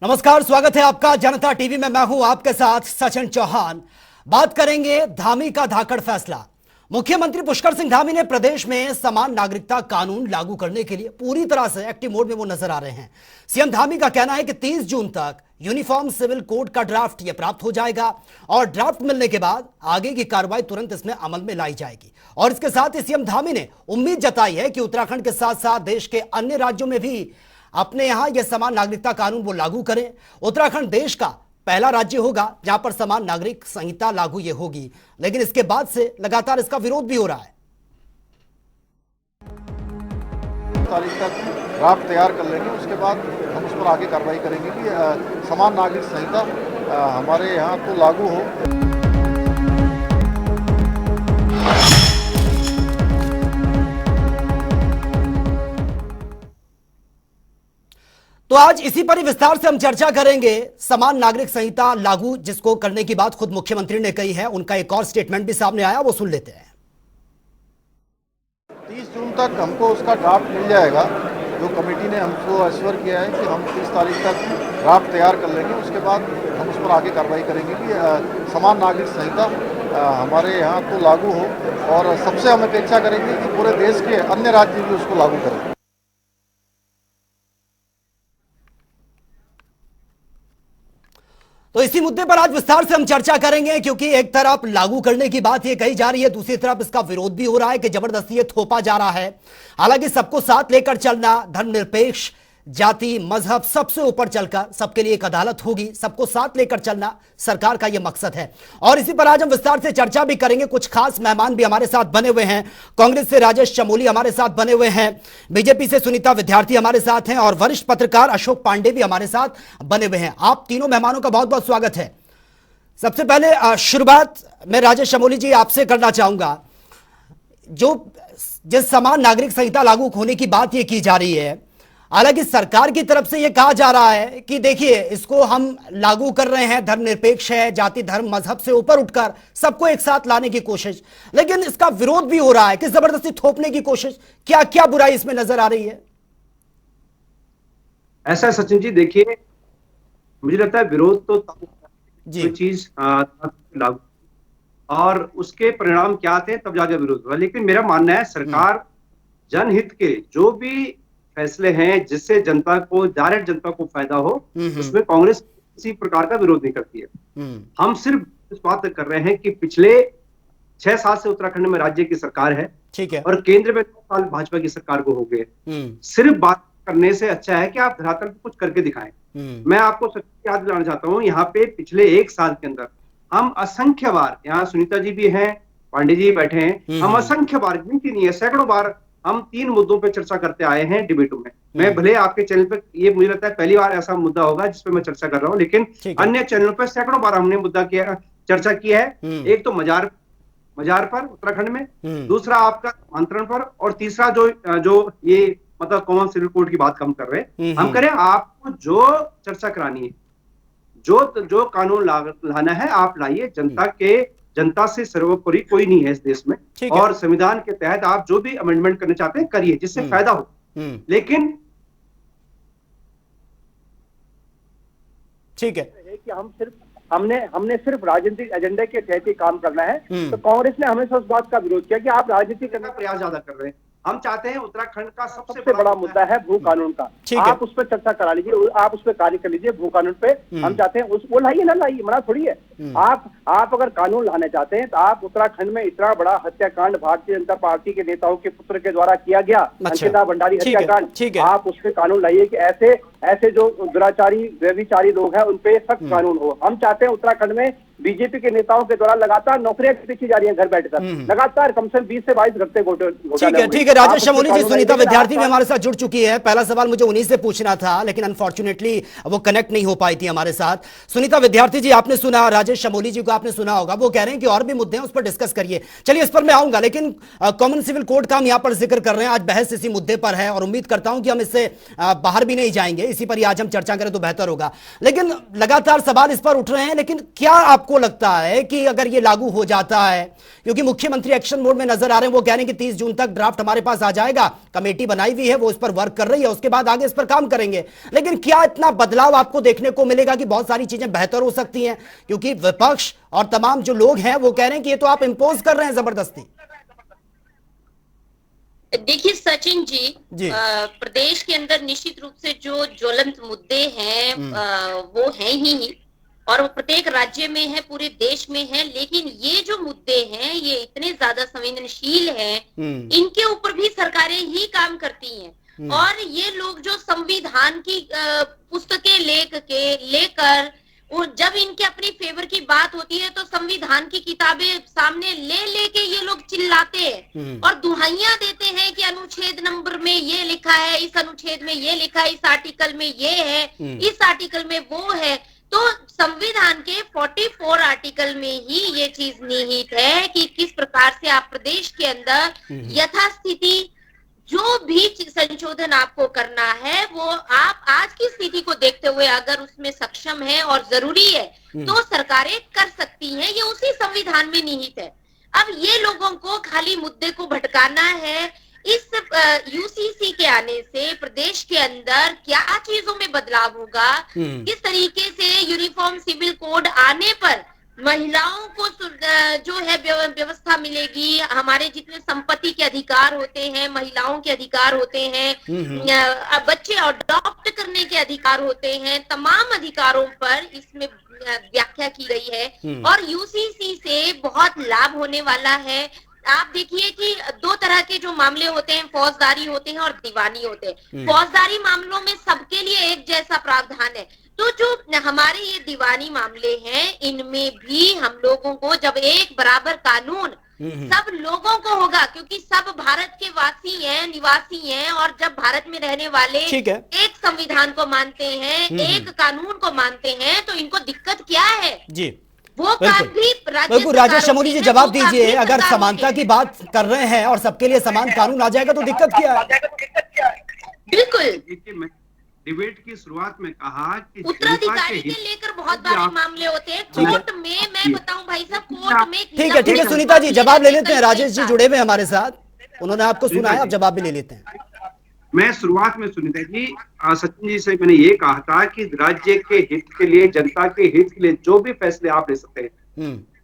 नमस्कार, स्वागत है आपका जनता टीवी में। मैं हूं आपके साथ सचिन चौहान। बात करेंगे धामी का धाकड़ फैसला। मुख्यमंत्री पुष्कर सिंह धामी ने प्रदेश में समान नागरिकता कानून लागू करने के लिए पूरी तरह से एक्टिव मोड में वो नजर आ रहे हैं। सीएम धामी का कहना है कि 30 जून तक यूनिफॉर्म सिविल कोड का ड्राफ्ट ये प्राप्त हो जाएगा और ड्राफ्ट मिलने के बाद आगे की कार्रवाई तुरंत इसमें अमल में लाई जाएगी। और इसके साथ ही सीएम धामी ने उम्मीद जताई है कि उत्तराखंड के साथ साथ देश के अन्य राज्यों में भी अपने यहां यह समान नागरिकता कानून वो लागू करें। उत्तराखंड देश का पहला राज्य होगा जहां पर समान नागरिक संहिता लागू ये होगी, लेकिन इसके बाद से लगातार इसका विरोध भी हो रहा है। तारीख तक ड्राफ्ट तैयार कर लेंगे, उसके बाद हम उस पर आगे कार्रवाई करेंगे कि समान नागरिक संहिता हमारे यहाँ तो लागू हो। तो आज इसी पर ही विस्तार से हम चर्चा करेंगे। समान नागरिक संहिता लागू जिसको करने की बात खुद मुख्यमंत्री ने कही है, उनका एक और स्टेटमेंट भी सामने आया, वो सुन लेते हैं। 30 जून तक हमको उसका ड्राफ्ट मिल जाएगा। जो कमेटी ने हमको एश्योर किया है कि हम 30 तारीख तक ड्राफ्ट तैयार कर लेंगे, उसके बाद हम उस पर आगे कार्रवाई करेंगे कि समान नागरिक संहिता हमारे यहाँ तो लागू हो। और सबसे हम अपेक्षा करेंगे कि पूरे देश के अन्य राज्य भी उसको लागू करें। तो इसी मुद्दे पर आज विस्तार से हम चर्चा करेंगे, क्योंकि एक तरफ लागू करने की बात ये कही जा रही है, दूसरी तरफ इसका विरोध भी हो रहा है कि जबरदस्ती ये थोपा जा रहा है। हालांकि सबको साथ लेकर चलना, धर्मनिरपेक्ष, जाति, मजहब सबसे ऊपर चलकर सबके लिए एक अदालत होगी, सबको साथ लेकर चलना सरकार का यह मकसद है। और इसी पर आज हम विस्तार से चर्चा भी करेंगे। कुछ खास मेहमान भी हमारे साथ बने हुए हैं। कांग्रेस से राजेश चमोली हमारे साथ बने हुए हैं, बीजेपी से सुनीता विद्यार्थी हमारे साथ हैं और वरिष्ठ पत्रकार अशोक पांडे भी हमारे साथ बने हुए हैं। आप तीनों मेहमानों का बहुत बहुत स्वागत है। सबसे पहले शुरुआत मैं राजेश चमोली जी आपसे करना चाहूंगा। जिस समान नागरिक संहिता लागू होने की बात ये की जा रही है, हालांकि सरकार की तरफ से यह कहा जा रहा है कि देखिए इसको हम लागू कर रहे हैं, धर्मनिरपेक्ष है, जाति धर्म मजहब से ऊपर उठकर सबको एक साथ लाने की कोशिश, लेकिन इसका विरोध भी हो रहा है कि जबरदस्ती थोपने की कोशिश। क्या क्या बुराई इसमें नजर आ रही है? ऐसा सचिन जी, देखिए मुझे लगता है विरोध तो कोई चीज लागू और उसके परिणाम क्या आते हैं तब जाके विरोध होगा। लेकिन मेरा मानना है सरकार जनहित के जो भी फैसले हैं जिससे जनता को, डायरेक्ट जनता को फायदा हो, उसमें कांग्रेस किसी प्रकार का विरोध नहीं करती है। हम सिर्फ इस बात कर रहे हैं कि पिछले 6 साल से उत्तराखंड में राज्य की सरकार है, ठीक है, और केंद्र में 2 साल भाजपा की सरकार को हो गए। सिर्फ बात करने से अच्छा है कि आप धरातल पर कुछ करके दिखाएं। मैं आपको सच याद दिलाना चाहता हूं, यहाँ पे पिछले 1 साल के अंदर हम असंख्य बार, यहाँ सुनीता जी भी हैं, पांडे जी बैठे हैं, हम असंख्य बार, गिनती नहीं है, सैकड़ों बार हम 3 मुद्दों पे चर्चा करते आए हैं डिबेटों में। मैं भले आपके चैनल पे, ये मुझे लगता है पहली बार ऐसा मुद्दा होगा जिसपे मैं चर्चा कर रहा हूँ, लेकिन अन्य चैनलों पे सैकड़ों बार हमने मुद्दा किया, चर्चा की है। एक तो मजार पर उत्तराखंड में, दूसरा आपका आंतरण पर, और तीसरा जो ये मतलब कॉमन सिविल कोड की बात हम कर रहे हैं। हम करें, आपको जो चर्चा करानी है, जो कानून लाना है आप लाइए। जनता से सर्वोपरि कोई नहीं है इस देश में, और संविधान के तहत आप जो भी अमेंडमेंट करना चाहते हैं करिए जिससे फायदा हो। लेकिन ठीक है कि हमने सिर्फ राजनीतिक एजेंडे के तहत ही काम करना है। तो कांग्रेस ने हमेशा उस बात का विरोध किया कि आप राजनीति करने का प्रयास ज्यादा कर रहे हैं। हम चाहते हैं उत्तराखंड का सबसे बड़ा मुद्दा है भू कानून का, आप उस पर चर्चा करा लीजिए, आप उस पर कार्य कर लीजिए। भू कानून पे हम चाहते हैं वो लाइए ना लाइए, मना थोड़ी है। आप अगर कानून लाने चाहते हैं तो आप उत्तराखंड में इतना बड़ा हत्याकांड भारतीय जनता पार्टी के नेताओं के पुत्र के द्वारा किया गया, अंकिता भंडारी हत्याकांड, आप उस पर कानून लाइए कि ऐसे जो दुराचारी व्यभिचारी लोग हैं उन पे सख्त कानून हो। हम चाहते हैं उत्तराखंड में बीजेपी के नेताओं के द्वारा लगातार नौकरियां पीछी जा रही हैं घर बैठकर, लगातार कम से कम 20 से 22 घंटे घोटाले। ठीक है राजेश चमोली जी, सुनीता विद्यार्थी भी हमारे साथ जुड़ चुकी है। पहला सवाल मुझे उन्हीं से पूछना था, लेकिन अनफॉर्चुनेटली वो कनेक्ट नहीं हो पाई थी हमारे साथ। सुनीता विद्यार्थी जी, आपने सुना, राजेश चमोली जी को आपने सुना होगा, वो कह रहे हैं कि और भी मुद्दे हैं उस पर डिस्कस करिए। चलिए इस पर मैं आऊंगा, लेकिन कॉमन सिविल कोड का हम यहाँ पर जिक्र कर रहे हैं। आज बहस इसी मुद्दे पर है और उम्मीद करता हूं कि हम इससे बाहर भी नहीं जाएंगे, इसी पर ही आज हम चर्चा करें तो बेहतर होगा। लेकिन लगातार सवाल इस पर उठ रहे हैं, लेकिन क्या आपको आपको लगता है कि अगर ये लागू हो जाता है, क्योंकि मुख्यमंत्री एक्शन मोड में नजर आ रहे हैं, वो कह रहे हैं कि 30 जून तक ड्राफ्ट हमारे पास आ जाएगा, कमेटी बनाई हुई है, वो इस पर वर्क कर रही है, उसके बाद आगे इस पर काम करेंगे, लेकिन क्या इतना बदलाव आपको देखने को मिलेगा कि बहुत सारी चीजें बेहतर हो सकती हैं? क्योंकि विपक्ष और तमाम जो लोग हैं वो कह रहे हैं कि ये तो आप इंपोज कर रहे हैं जबरदस्ती। देखिए सचिन जी, प्रदेश के अंदर निश्चित रूप से जो ज्वलंत मुद्दे हैं वो हैं ही, और वो प्रत्येक राज्य में है, पूरे देश में है, लेकिन ये जो मुद्दे हैं ये इतने ज्यादा संवेदनशील हैं, इनके ऊपर भी सरकारें ही काम करती हैं। और ये लोग जो संविधान की पुस्तकें लेकर जब इनके अपनी फेवर की बात होती है तो संविधान की किताबें सामने लेके ये लोग चिल्लाते हैं और दुहाइयां देते हैं कि अनुच्छेद नंबर में ये लिखा है, इस अनुच्छेद में ये लिखा है, इस आर्टिकल में ये है, इस आर्टिकल में वो है। तो संविधान के 44 आर्टिकल में ही ये चीज निहित है कि किस प्रकार से आप प्रदेश के अंदर यथास्थिति जो भी संशोधन आपको करना है वो आप आज की स्थिति को देखते हुए अगर उसमें सक्षम है और जरूरी है तो सरकारें कर सकती हैं, ये उसी संविधान में निहित है। अब ये लोगों को खाली मुद्दे को भटकाना है। इस यूसीसी के आने से प्रदेश के अंदर क्या चीजों में बदलाव होगा, किस तरीके से यूनिफॉर्म सिविल कोड आने पर महिलाओं को जो है व्यवस्था मिलेगी, हमारे जितने संपत्ति के अधिकार होते हैं, महिलाओं के अधिकार होते हैं, बच्चे अडॉप्ट करने के अधिकार होते हैं, तमाम अधिकारों पर इसमें व्याख्या की गई है और यूसीसी से बहुत लाभ होने वाला है। आप देखिए कि दो तरह के जो मामले होते हैं, फौजदारी होते हैं और दीवानी होते हैं। फौजदारी मामलों में सबके लिए एक जैसा प्रावधान है, तो जो हमारे ये दीवानी मामले हैं इनमें भी हम लोगों को जब एक बराबर कानून सब लोगों को होगा, क्योंकि सब भारत के वासी हैं, निवासी हैं, और जब भारत में रहने वाले एक संविधान को मानते हैं, एक कानून को मानते हैं, तो इनको दिक्कत क्या है जी? वो बिल्कुल राजेश चमोली जी जवाब दीजिए, अगर समानता की बात कर रहे हैं और सबके लिए समान कानून आ जाएगा तो दिक्कत क्या है? बिल्कुल डिबेट की शुरुआत में कहा कि उत्तराधिकारी के लेकर बहुत बड़े मामले होते हैं कोर्ट में। मैं बताऊं भाई साहब, कोर्ट में ठीक है सुनीता जी जवाब ले लेते हैं। राजेश जी जुड़े हुए हमारे साथ, उन्होंने आपको सुना है, आप जवाब भी ले लेते हैं। मैं शुरुआत में सुनीता जी सचिन जी से मैंने ये कहा था कि राज्य के हित के लिए, जनता के हित के लिए जो भी फैसले आप ले सकते हैं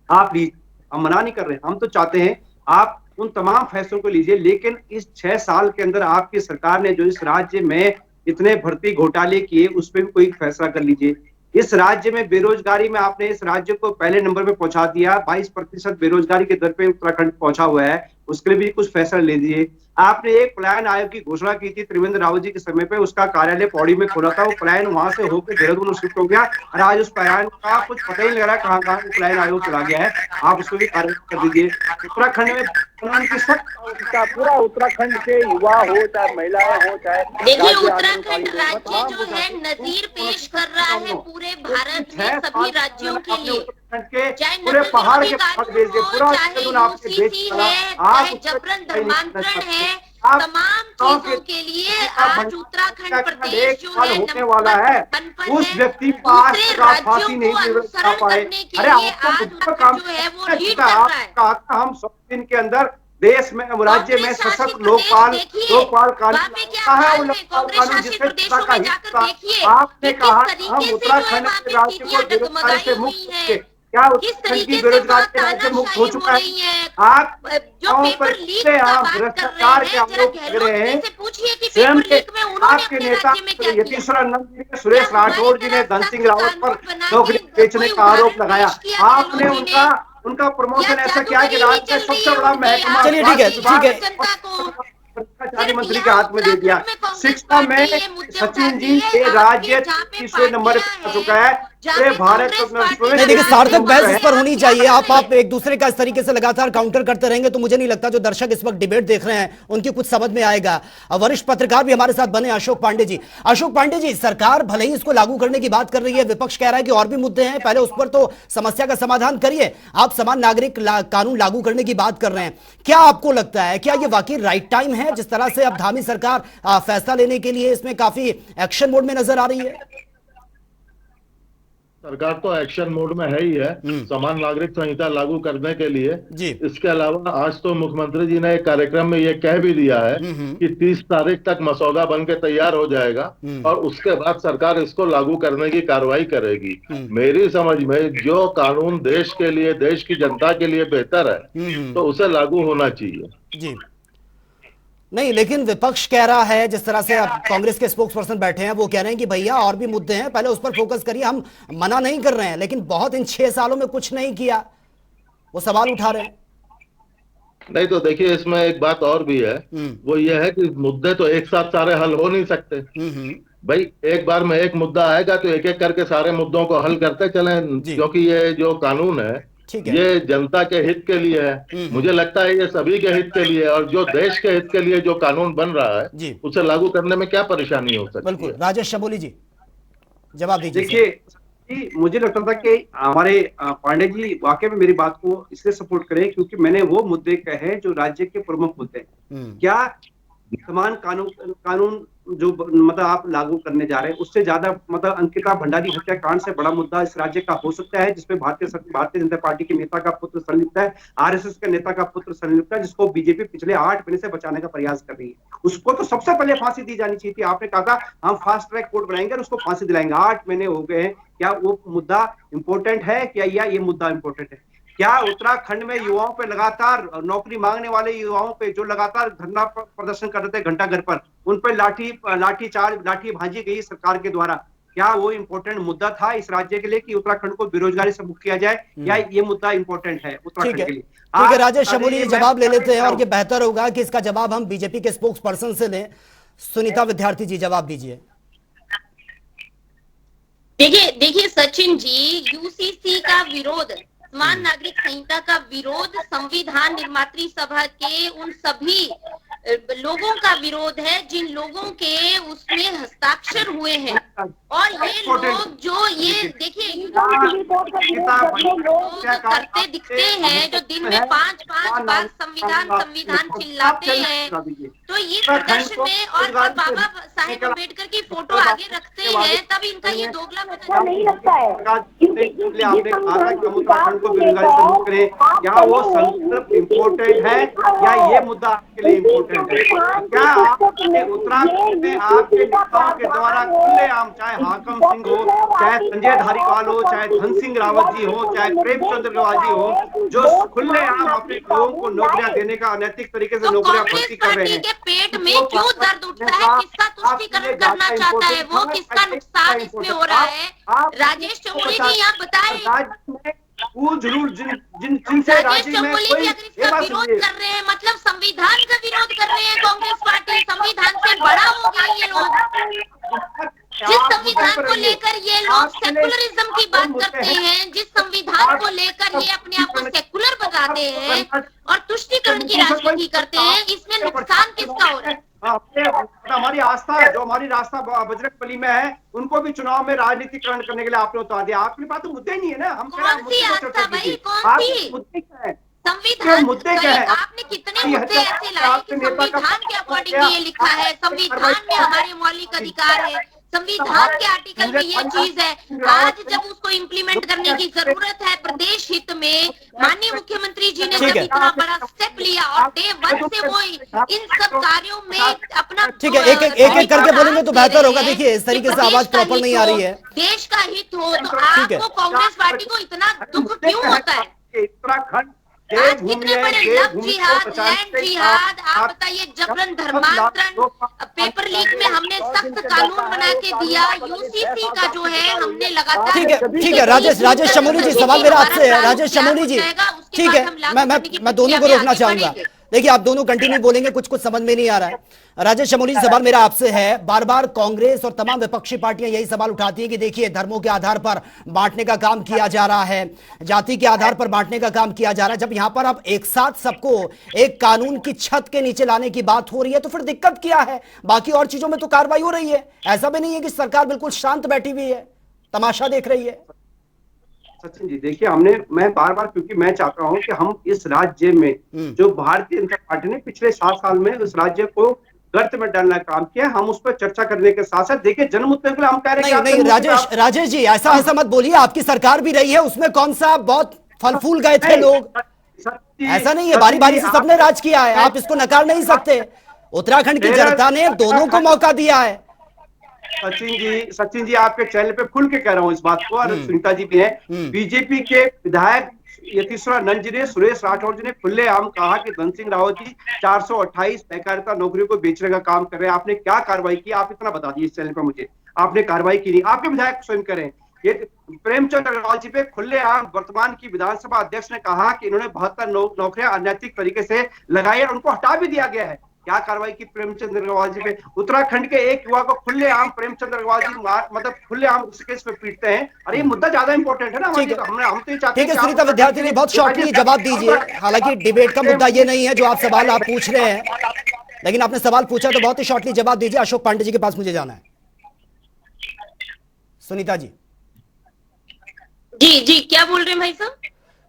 आप लीजिए, हम मना नहीं कर रहे, हम तो चाहते हैं आप उन तमाम फैसलों को लीजिए, लेकिन इस 6 साल के अंदर आपकी सरकार ने जो इस राज्य में इतने भर्ती घोटाले किए उस पर भी कोई फैसला कर लीजिए। इस राज्य में बेरोजगारी में आपने इस राज्य को पहले नंबर पे पहुंचा दिया, 22% बेरोजगारी के दर पे उत्तराखंड पहुंचा हुआ है, उसके लिए भी कुछ फैसला ले लीजिए। आपने एक पलायन आयोग की घोषणा की थी त्रिवेंद्र रावत जी के समय पे, उसका कार्यालय पौड़ी में खोला था, वो पलायन वहां से होकर देहरादून शिफ्ट हो गया और आज उस पलायन का कुछ पता ही नहीं लग रहा कहाँ पलायन आयोग चला गया है। आप उसको भी कार्य कर दीजिए। उत्तराखंड में पूरा उत्तराखंड के युवा हो चाहे महिलाएं हो, चाहे देखिए उत्तराखंड राज्य जो है नजीर पेश कर रहा है पूरे भारत में सभी राज्यों के लिए, चाहे पूरे पहाड़ के चाहे जबरन धर्मांतरण है, तमाम चीजों के लिए आज उत्तराखंड प्रदेश जो है होने वाला है, उस व्यक्ति को आज तक फांसी नहीं दे पाए। अरे आपको काम जो है वो लीड कर रहा है। हम 100 दिन के अंदर देश में राज्य में सशक्त लोकपाल कानून कानून जिससे जनता का हित था। आपने कहा हम उत्तराखंड के राज्य को बेरोजगारी से मुक्त किए, क्या उत्तराखंड की बेरोजगारी के राज्य मुक्त हो चुका है? आप भ्रष्टाचार के आरोप लग रहे हैं। स्वयं के आपके नेता यतीश्वरानंद जी ने, सुरेश राठौर जी ने धन सिंह रावत पर नौकरी बेचने का आरोप लगाया। आपने उनका प्रमोशन ऐसा किया कि राज्य में सबसे बड़ा महकमा, चलिए ठीक है भ्रष्टाचारी मंत्री के हाथ में दे दिया। शिक्षा में सचिन जी ये राज्य 30वें नंबर पर आ चुका है पूरे भारत में। नहीं देखिए सार्थक बहस इस पर होनी चाहिए। आप एक दूसरे का इस तरीके से लगातार काउंटर करते रहेंगे तो मुझे नहीं लगता जो दर्शक इस वक्त डिबेट देख रहे हैं उनकी कुछ समझ में आएगा। वरिष्ठ पत्रकार भी हमारे साथ बने अशोक पांडे जी। अशोक पांडे जी, सरकार भले ही इसको लागू करने की बात कर रही है, विपक्ष कह रहा है कि और भी मुद्दे हैं, पहले उस पर तो समस्या का समाधान करिए। आप समान नागरिक कानून लागू करने की बात कर रहे हैं, क्या आपको लगता है क्या ये वाकई राइट टाइम है? जिस तरह से अब धामी सरकार फैसला लेने के लिए इसमें काफी एक्शन मोड में नजर आ रही है। सरकार तो एक्शन मोड में है ही है समान नागरिक संहिता लागू करने के लिए जी। इसके अलावा आज तो मुख्यमंत्री जी ने एक कार्यक्रम में ये कह भी दिया है कि 30 तारीख तक मसौदा बन के तैयार हो जाएगा और उसके बाद सरकार इसको लागू करने की कार्रवाई करेगी। मेरी समझ में जो कानून देश के लिए, देश की जनता के लिए बेहतर है तो उसे लागू होना चाहिए। जी नहीं, लेकिन विपक्ष कह रहा है, जिस तरह से अब कांग्रेस के स्पोक्स पर्सन बैठे हैं वो कह रहे हैं कि भैया और भी मुद्दे हैं, पहले उस पर फोकस करिए। हम मना नहीं कर रहे हैं, लेकिन बहुत इन 6 सालों में कुछ नहीं किया, वो सवाल उठा रहे हैं। नहीं तो देखिए, इसमें एक बात और भी है, वो ये है कि मुद्दे तो एक साथ सारे हल हो नहीं सकते। भाई एक बार में एक मुद्दा आएगा तो एक एक करके सारे मुद्दों को हल करते चलें, क्योंकि ये जो कानून है ये जनता के हित के लिए है। मुझे लगता है ये सभी के हित के लिए है, और जो देश के हित के लिए जो कानून बन रहा है उसे लागू करने में क्या परेशानी हो सकती है। बिल्कुल। राजेश चमोली जी जवाब दीजिए। देखिए, मुझे लगता था कि हमारे पांडे जी वाकई में मेरी बात को इसलिए सपोर्ट करें क्योंकि मैंने वो मुद्दे कहे जो राज्य के प्रमुख मुद्दे हैं। क्या समान कानून जो मतलब आप लागू करने जा रहे हैं उससे ज्यादा मतलब अंकिता भंडारी हत्याकांड से बड़ा मुद्दा इस राज्य का हो सकता है, जिसमें भारतीय जनता पार्टी के नेता का पुत्र संलिप्त है, आरएसएस के नेता का पुत्र संलिप्त है, जिसको बीजेपी पिछले 8 महीने से बचाने का प्रयास कर रही है। उसको तो सबसे पहले फांसी दी जानी चाहिए थी। आपने कहा था हम फास्ट ट्रैक कोर्ट बनाएंगे और उसको फांसी दिलाएंगे। 8 महीने हो गए हैं। क्या वो मुद्दा इंपॉर्टेंट है क्या, या ये मुद्दा इंपॉर्टेंट है? क्या उत्तराखंड में युवाओं पे लगातार नौकरी मांगने वाले युवाओं पे जो लगातार धरना प्रदर्शन कर रहे थे घंटा घर पर, उन पर लाठी भांजी गई सरकार के द्वारा, क्या वो इंपॉर्टेंट मुद्दा था इस राज्य के लिए कि उत्तराखंड को बेरोजगारी से मुक्त किया जाए, या ये मुद्दा इंपॉर्टेंट है उत्तराखंड के लिए? ठीक है राजेश चमोली जी जवाब ले लेते हैं, और ये बेहतर होगा कि इसका जवाब हम बीजेपी के स्पोक्स पर्सन से लें। सुनीता विद्यार्थी जी जवाब दीजिए। देखिए सचिन जी, यूसीसी का विरोध, समान नागरिक संहिता का विरोध संविधान निर्मात्री सभा के उन सभी लोगों का विरोध है जिन लोगों के उसमें हस्ताक्षर हुए हैं। और ये लोग जो ये देखिए लोग करते दिखते हैं, जो दिन में 5-5 बार संविधान चिल्लाते हैं, तो ये प्रदर्शन में और बाबा साहेब अम्बेडकर की फोटो आगे रखते हैं, तब इनका ये दोगला नहीं लगता है। क्या वो संकल्प इम्पोर्टेंट है या ये मुद्दा आपके लिए इम्पोर्टेंट है? क्या आपने उत्तराखंड में आपके नेताओं के द्वारा खुलेआम, चाहे हाकम सिंह हो, चाहे संजय धारीवाल हो, चाहे धन सिंह रावत जी हो, चाहे प्रेमचंद्र जी हो, जो खुलेआम अपने लोगों को नौकरियां देने का अनैतिक तरीके से नौकरियां भर्ती कर रहे हैं, के पेट में क्यों दर्द उठता है? किसका तुष्टीकरण करना चाहता है वो? किसका नुकसान इसमें हो रहा है? राजेश चमोली जी आप बताएं। वो जरूर जिनसे राज्य में कोई इसका विरोध कर रहे हैं, मतलब संविधान का विरोध कर रहे हैं कांग्रेस पार्टी। संविधान से बड़ा हो गया ये लोग। जिस संविधान को लेकर ये लोग सेकुलरिज्म की बात करते हैं, जिस संविधान को लेकर ये अपने आप को सेकुलर बताते हैं और तुष्टीकरण की राजनीति करते हैं, इसमें नुकसान किसका हो रहा है? हमारी आस्था, जो हमारी रास्ता बजरंगबली में है, उनको भी चुनाव में राजनीतिकरण करने के लिए आपने उतार दिया। आपके पास तो मुद्दे ही नहीं है ना। हम कौन सी आस्था भाई, कौन सी? मुद्दे क्या है? संविधान मुद्दे क्या है? आपने कितने मुद्दे ऐसे लाए कि संविधान के अकॉर्डिंग ये लिखा है, संविधान में हमारे मौलिक अधिकार है, संविधान के आर्टिकल में ये चीज है। आज जब उसको इम्प्लीमेंट करने की जरूरत है प्रदेश हित में, माननीय मुख्यमंत्री जी ने जब इतना बड़ा स्टेप लिया और डे 1 से वो इन सब कार्यों में अपना, ठीक है, एक एक करके बोलेंगे तो बेहतर होगा। देखिए इस तरीके से आवाज प्रॉपर नहीं आ रही है। देश का हित हो तो आपको कांग्रेस पार्टी को इतना दुख क्यों होता है? उत्तराखंड आज कितने बड़े लव जिहाद, लैंड जिहाद, आप बताइए, जबरन धर्मांतरण, पेपर लीक में हमने सख्त कानून बना के दिया, यूसीसी का जो है हमने लगातार। ठीक है राजेश चमोली जी सवाल मेरा आपसे है। राजेश चमोली जी ठीक है, मैं दोनों को रोकना चाहूंगा। देखिए आप दोनों कंटिन्यू बोलेंगे, कुछ समझ में नहीं आ रहा है। राजेश चमोली जी सवाल मेरा आपसे है, बार बार कांग्रेस और तमाम विपक्षी पार्टियां यही सवाल उठाती हैं कि देखिए धर्मों के आधार पर बांटने का काम किया जा रहा है, जाति के आधार पर बांटने का काम किया जा रहा है। जब यहां पर अब एक साथ सबको एक कानून की छत के नीचे लाने की बात हो रही है तो फिर दिक्कत क्या है? बाकी और चीजों में तो कार्रवाई हो रही है। ऐसा भी नहीं है कि सरकार बिल्कुल शांत बैठी हुई है, तमाशा देख रही है। सचिन जी देखिए, मैं बार बार, क्योंकि मैं चाहता हूं कि हम इस राज्य में जो भारतीय जनता पार्टी ने पिछले 7 साल में इस राज्य को गर्त में डालना काम किया। हम उस पर चर्चा करने के साथ साथ देखिए जन मुद्दे के लिए हम कह रहे हैं नहीं राजेश जी, ऐसा मत बोलिए, आपकी सरकार भी रही है, उसमें कौन सा बहुत फल फूल गए थे लोग, ऐसा नहीं है, बारी बारी से सबने राज किया है, आप इसको नकार नहीं सकते। उत्तराखंड की जनता ने दोनों को मौका दिया है। सचिन जी आपके चैनल पे खुल के कह रहा हूं इस बात को, और सुनीता जी भी हैं। बीजेपी के विधायक यतीश्वरानंद जी ने, सुरेश राठौर जी ने खुलेआम कहा कि धन सिंह रावत जी 428 सहकारिता नौकरियों को बेचने का काम कर रहे हैं। आपने क्या कार्रवाई की, आप इतना बता दीजिए इस चैनल पर मुझे। आपने कार्रवाई की नहीं, आपके विधायक स्वयं करें। ये प्रेमचंद अग्रवाल जी पे खुलेआम वर्तमान की विधानसभा अध्यक्ष ने कहा कि इन्होंने 72 नौकरियां अनैतिक तरीके से लगाई और उनको हटा भी दिया गया है। क्या कार्रवाई की प्रेमचंद अग्रवाल जी पे? उत्तराखंड के एक युवा को खुलेआम प्रेमचंद अग्रवाल जी मतलब खुलेआम इस केस पे पीटते हैं। अरे ये मुद्दा ज्यादा इंपॉर्टेंट है ना हमारे लिए। हम तो ये चाहते हैं। ठीक है सुनीता विद्यार्थी ने बहुत शॉर्टली जवाब दीजिए। हालांकि डिबेट का मुद्दा ये नहीं है जो आप सवाल आप पूछ रहे हैं, लेकिन आपने सवाल पूछा तो बहुत ही शॉर्टली जवाब दीजिए। अशोक पांडे जी के पास मुझे जाना है। सुनीता जी जी क्या बोल रहे हैं भाई साहब?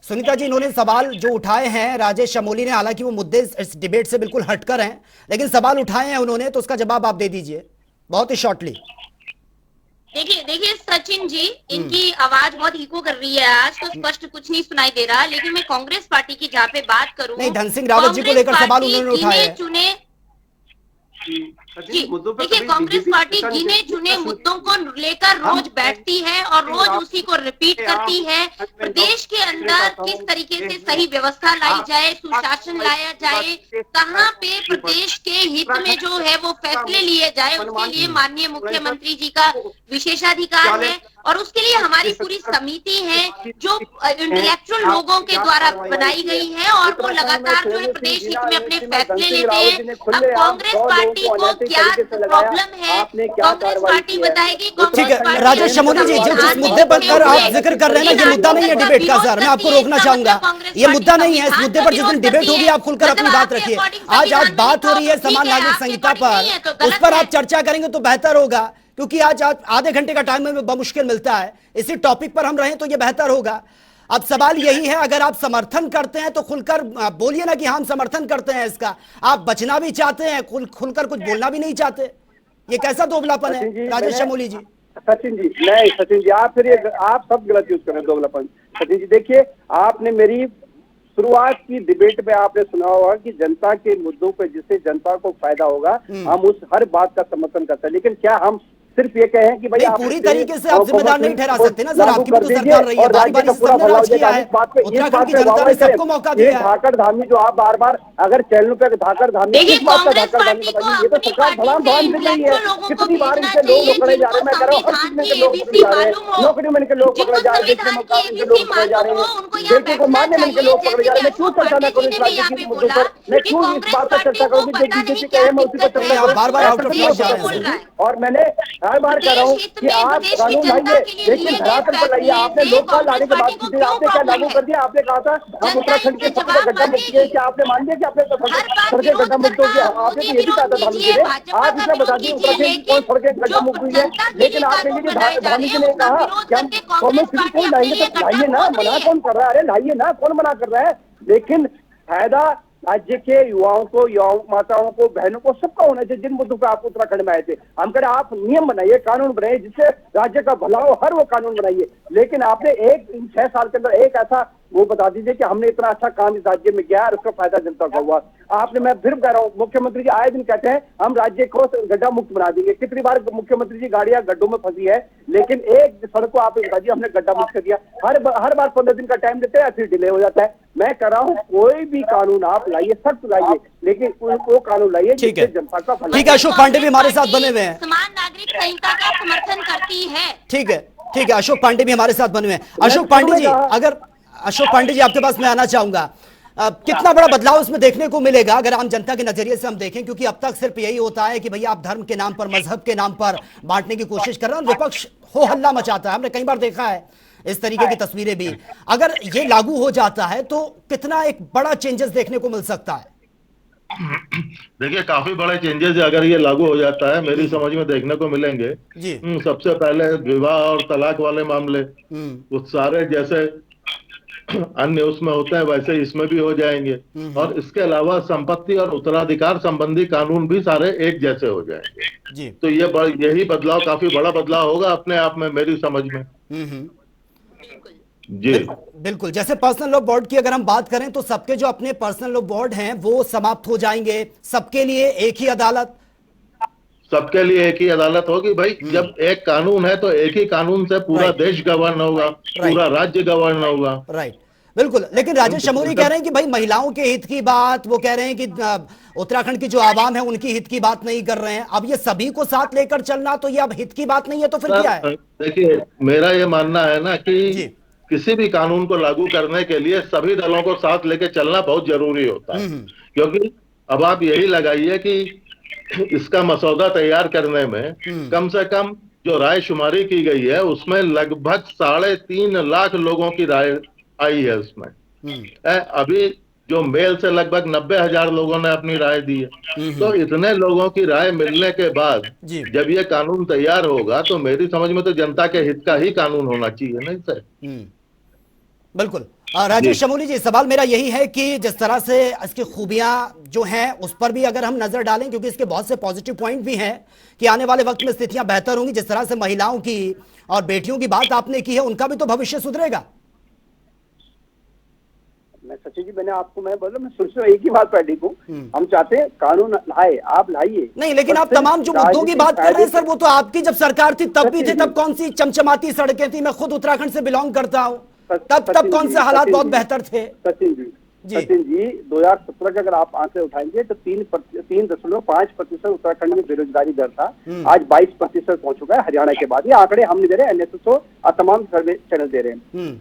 सुनीता जी, इन्होंने सवाल जो उठाए हैं राजेश चमोली ने, हालांकि वो मुद्दे इस डिबेट से बिल्कुल हटकर हैं, लेकिन सवाल उठाए हैं उन्होंने, तो उसका जवाब आप दे दीजिए बहुत ही शॉर्टली। देखिए सचिन जी, इनकी आवाज बहुत इको कर रही है आज, तो स्पष्ट कुछ नहीं सुनाई दे रहा। लेकिन मैं कांग्रेस पार्टी की जहाँ पे बात करूँ, नहीं, धन सिंह रावत जी को लेकर सवाल उन्होंने उठाए चुने जी, देखिए कांग्रेस पार्टी गिने चुने मुद्दों को लेकर रोज बैठती है और रोज उसी को रिपीट करती है। प्रदेश के अंदर किस तरीके से सही व्यवस्था लाई जाए, सुशासन लाया जाए, कहाँ पे प्रदेश के हित में जो है वो फैसले लिए जाए, उसके लिए माननीय मुख्यमंत्री जी का विशेषाधिकार है। और उसके लिए हमारी पूरी समिति है जो इंटेलेक्चुअल लोगों के द्वारा बनाई गई है और वो लगातार जो है प्रदेश हित में अपने फैसले लेते हैं। अब कांग्रेस पार्टी को क्या प्रॉब्लम है, कांग्रेस पार्टी बताएगी। ठीक है राजेश चमोली जी, जिस मुद्दे पर आप जिक्र कर रहे हैं ना, ये मुद्दा नहीं है डिबेट का सर, मैं आपको रोकना चाहूंगा, ये मुद्दा नहीं है। इस मुद्दे पर जिस दिन डिबेट होगी आप खुलकर अपनी बात रखिए। आज बात हो रही है समान नागरिक संहिता पर, उस पर आप चर्चा करेंगे तो बेहतर होगा, क्योंकि आज आधे घंटे का टाइम हमें बमुश्किल मिलता है। इसी टॉपिक पर हम रहें तो ये बेहतर होगा। अब सवाल यही है, अगर आप समर्थन करते हैं तो खुलकर बोलिए ना कि हम समर्थन करते हैं इसका। आप बचना भी चाहते हैं, खुलकर कुछ बोलना भी नहीं चाहते, ये कैसा दोगलापन है राजेश चमोली जी? सचिन जी नहीं, सचिन जी आप फिर आप सब गलत यूज कर रहे हैं दोगलापन। सचिन जी देखिए, आपने मेरी शुरुआत की डिबेट में आपने सुना होगा कि जनता के मुद्दों पे जिससे जनता को फायदा होगा हम उस हर बात का समर्थन करते हैं। लेकिन क्या हम सिर्फ ये कहें कि भाई पूरी तरीके से आप जिम्मेदार नहीं ठहरा सकते ना सर, आपकी भी तो सरकार रही है, बारी बारी से सबने राज किया है, उत्तराखंड की जनता ने सबको मौका दिया है। धाकड़ धामी जो आप बार बार अगर चैनल पे धाकड़ धामी किस बात का धाकड़ धामी बताइए, ये तो सरकार भला भान मिल रही है। कितनी बार इनसे लोग पकड़े जा रहे हैं, मैं कह रहा हूँ हर चीज में के लोग पकड़े जा रहे हैं, नौकरी में इनके लोग पकड़े जा रहे हैं, जिसमें मकान के लोग पकड़े जा रहे हैं, बेटे को मारने में इनके लोग पकड़े जा रहे हैं। मैं क्यों चर्चा न करूँ इस राज्य के मुद्दों पर? मैं क्यों इस बात पर चर्चा करूँ जो बीजेपी कहे मैं उसी पर चर्चा करूँ? बार बार आउट ऑफ प्लेस जा रहे हैं और मैंने हर बार कह रहा हूँ कि आप कानून लाइए, लेकिन धरातल पर लाइए। आपने लोकपाल लाने के बाद कीजिए, आपने क्या लागू कर दिया? आपने कहा था हम उत्तराखंड के सबसे गड्ढा मुक्त किए, क्या आपने मान लिया कि आपने सड़कें गड्ढा मुक्त हो गया? आपने तो ये भी कहा था धामी जी ने, आप इतना बता दिए उत्तराखंड की कौन सड़कें गड्ढा मुक्त हुई है। लेकिन आपने ये धामी जी ने कहा कि हम कॉमर्स सिटी कौन लाएंगे, तो लाइए ना, मना कौन कर रहा है? अरे लाइए ना, कौन मना कर रहा है? लेकिन फायदा राज्य के युवाओं को, माताओं को, बहनों को, सबका होना चाहिए। जिन मुद्दों पर आप उत्तराखंड में आए थे, हम कह रहे आप नियम बनाइए, कानून बनाइए जिससे राज्य का भला हो, हर वो कानून बनाइए। लेकिन आपने 6 साल के अंदर एक ऐसा वो बता दीजिए कि हमने इतना अच्छा काम इस राज्य में किया और उसका फायदा जनता को हुआ। आपने, मैं फिर कह रहा हूँ, मुख्यमंत्री जी आए दिन कहते हैं हम राज्य को गड्ढा मुक्त बना देंगे। कितनी बार मुख्यमंत्री जी गाड़ियां गड्ढों में फंसी है, लेकिन एक सड़क को आप बता दिए हमने गड्ढा मुक्त कर दिया। हर बार 15 दिन का टाइम देते हैं, फिर डिले हो जाता है। मैं कह रहा हूँ कोई भी कानून आप लाइए, सख्त लाइए, लेकिन वो कानून लाइए जिससे जनता का भला। ठीक है, अशोक पांडे भी हमारे साथ बने हुए हैं, समान नागरिक संहिता का समर्थन करती है। ठीक है, अशोक पांडे भी हमारे साथ बने हुए हैं। अशोक पांडे जी, अगर अशोक पांडे जी आपके पास मैं आना चाहूंगा, कितना बड़ा बदलाव इसमें देखने को मिलेगा अगर आम जनता के नजरिए से हम देखें? क्योंकि अब तक सिर्फ यही होता है कि भैया आप धर्म के नाम पर, मजहब के नाम पर बांटने की कोशिश कर रहे हैं, विपक्ष हो हल्ला मचाता है, हमने कई बार देखा है इस तरीके की तस्वीरें भी। अगर ये लागू हो जाता है तो कितना एक बड़ा चेंजेस देखने को मिल सकता है? देखिए काफी बड़े चेंजेस अगर ये लागू हो जाता है मेरी समझ में देखने को मिलेंगे जी। सबसे पहले विवाह और तलाक वाले मामले, वो सारे जैसे अन्य उसमें होते हैं वैसे इसमें भी हो जाएंगे। और इसके अलावा संपत्ति और उत्तराधिकार संबंधी कानून भी सारे एक जैसे हो जाएंगे जी। तो यही बदलाव काफी बड़ा बदलाव होगा अपने आप में, मेरी समझ में। जी बिल्कुल। जैसे पर्सनल लॉ बोर्ड की अगर हम बात करें तो सबके जो अपने पर्सनल लॉ बोर्ड हैं वो समाप्त हो जाएंगे, सबके लिए एक ही अदालत। सबके लिए एक ही अदालत होगी भाई। जब एक कानून है तो एक ही कानून से पूरा देश गवर्न होगा, पूरा राज्य गवर्न होगा। राइट, बिल्कुल। लेकिन राजेश शमूरी कह रहे हैं कि भाई महिलाओं के हित की बात, वो कह रहे हैं कि उत्तराखंड की जो आवाम है उनकी हित की बात नहीं कर रहे हैं। अब ये सभी को साथ लेकर चलना, तो ये अब हित की बात नहीं है तो फिर क्या है? देखिए, मेरा ये मानना है ना कि किसी भी कानून को लागू करने के लिए सभी दलों को साथ लेके चलना बहुत जरूरी होता है। क्योंकि अब आप यही लगाइए कि इसका मसौदा तैयार करने में कम से कम जो राय शुमारी की गई है उसमें लगभग 3.5 लाख लोगों की राय आई है उसमें। अभी जो मेल से लगभग 90,000 लोगों ने अपनी राय दी है। तो इतने लोगों की राय मिलने के बाद जब ये कानून तैयार होगा तो मेरी समझ में तो जनता के हित का ही कानून होना चाहिए, नहीं सर? बिल्कुल। राजेश शमूली जी, सवाल मेरा यही है कि जिस तरह से इसकी खूबियां जो हैं उस पर भी अगर हम नजर डालें, क्योंकि इसके बहुत से पॉजिटिव पॉइंट भी हैं कि आने वाले वक्त में स्थितियां बेहतर होंगी। जिस तरह से महिलाओं की और बेटियों की बात आपने की है, उनका भी तो भविष्य सुधरेगा। मैं सचिन जी, मैं सोच रहा एक ही बात पैडी को हम चाहते हैं कानून लाए, आप लाइए। नहीं, लेकिन आप तमाम जो मुद्दों की बात कर रहे हैं सर, वो तो आपकी जब सरकार थी तब भी थे। तब कौन सी चमचमाती सड़कें थी? मैं खुद उत्तराखंड से बिलोंग करता हूँ। तब कौन से हालात बहुत बेहतर थे? सचिन जी 2017 के अगर आप आंकड़े उठाएंगे तो 3.5% उत्तराखंड में बेरोजगारी दर था। आज 22% पहुंच चुका है हरियाणा के बाद। ये आंकड़े हम नहीं दे रहे, NSSO और तमाम सर्वे चैनल दे रहे हैं।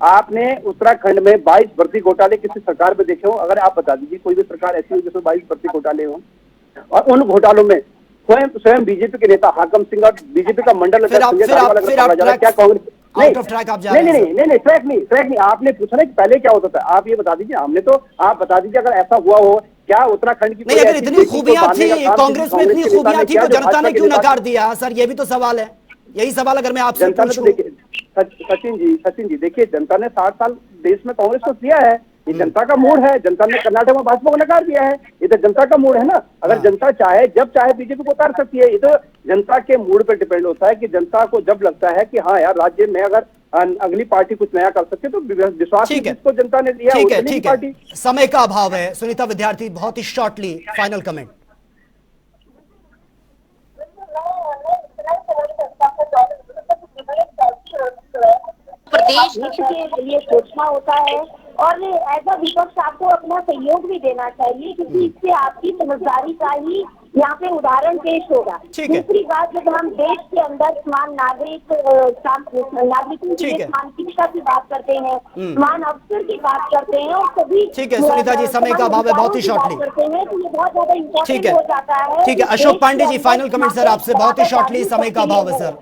आपने उत्तराखंड में 22 भर्ती घोटाले किसी सरकार में देखे हो? अगर आप बता दीजिए कोई भी सरकार ऐसी हो जिसमें 22 भर्ती घोटाले हो। और उन घोटालों में स्वयं बीजेपी के नेता हाकम सिंह और बीजेपी का मंडल क्या कांग्रेस नहीं, ट्रैक नहीं। आपने पूछा ना कि पहले क्या होता था, आप ये बता दीजिए। हमने तो आप बता दीजिए अगर ऐसा हुआ हो, क्या उत्तराखंड की नहीं, अगर इतनी खूबियां थी कांग्रेस में, इतनी खूबियां थी तो जनता ने क्यों नकार दिया सर? ये भी तो सवाल है। यही सवाल अगर मैं आपसे पूछूं। सचिन जी देखिए, जनता ने 60 साल देश में कांग्रेस को दिया है। ये जनता का मूड है। जनता ने कर्नाटक में भाजपा को नकार दिया है। ये तो जनता का मूड है ना। अगर जनता चाहे, जब चाहे बीजेपी को उतार सकती है। ये तो जनता के मूड पर डिपेंड होता है कि जनता को जब लगता है कि हाँ यार, राज्य में अगर अगली पार्टी कुछ नया कर सकती है तो विश्वास जिसको जनता ने दिया। ठीक है। समय का अभाव है। सुनीता विद्यार्थी, बहुत ही शॉर्टली फाइनल कमेंट। प्रदेश के लिए सोचना होता है और एज अ विपक्ष आपको अपना सहयोग भी देना चाहिए, क्योंकि इससे आपकी समझदारी का ही यहाँ पे उदाहरण पेश होगा। दूसरी बात, जब हम देश के अंदर समान नागरिकों की समान शिक्षा की बात करते हैं, समान अवसर की बात करते हैं और सभी, ठीक है सुनीता जी, समय का अभाव है, बहुत ही शॉर्टली करते हैं तो ये बहुत ज्यादा इम्पोर्टेंट हो जाता है। ठीक है, Ashok Pandey ji, final comment sir आपसे, बहुत ही शॉर्टली, समय का अभाव है सर।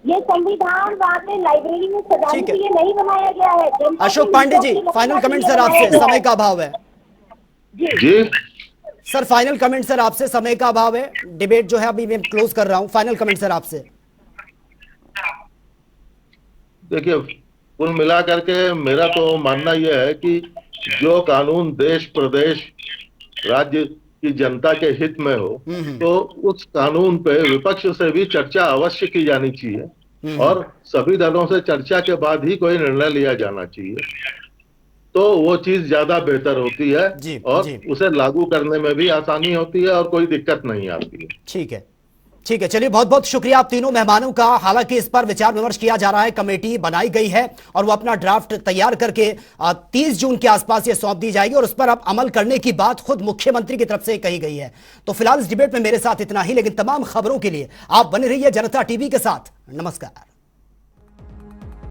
ये संविधान बाद में लाइब्रेरी में सजाने के लिए नहीं बनाया गया है। Ashok Pandey ji, final comment sir आपसे, समय का अभाव है जी सर। फाइनल कमेंट सर आपसे, समय का अभाव है। डिबेट जो है अभी मैं क्लोज कर रहा हूं। फाइनल कमेंट सर आपसे। देखिए, कुल मिलाकर के मेरा तो मानना यह है कि जो कानून देश, प्रदेश, राज्य की जनता के हित में हो तो उस कानून पे विपक्ष से भी चर्चा अवश्य की जानी चाहिए और सभी दलों से चर्चा के बाद ही कोई निर्णय लिया जाना चाहिए। तो वो चीज ज्यादा बेहतर होती है और उसे लागू करने में भी आसानी होती है और कोई दिक्कत नहीं आती है। ठीक है, चलिए, बहुत बहुत शुक्रिया आप तीनों मेहमानों का। हालांकि इस पर विचार विमर्श किया जा रहा है, कमेटी बनाई गई है और वो अपना ड्राफ्ट तैयार करके 30 जून के आसपास ये सौंप दी जाएगी और उस पर अब अमल करने की बात खुद मुख्यमंत्री की तरफ से कही गई है। तो फिलहाल इस डिबेट में मेरे साथ इतना ही, लेकिन तमाम खबरों के लिए आप बने रहिए जनता टीवी के साथ। नमस्कार।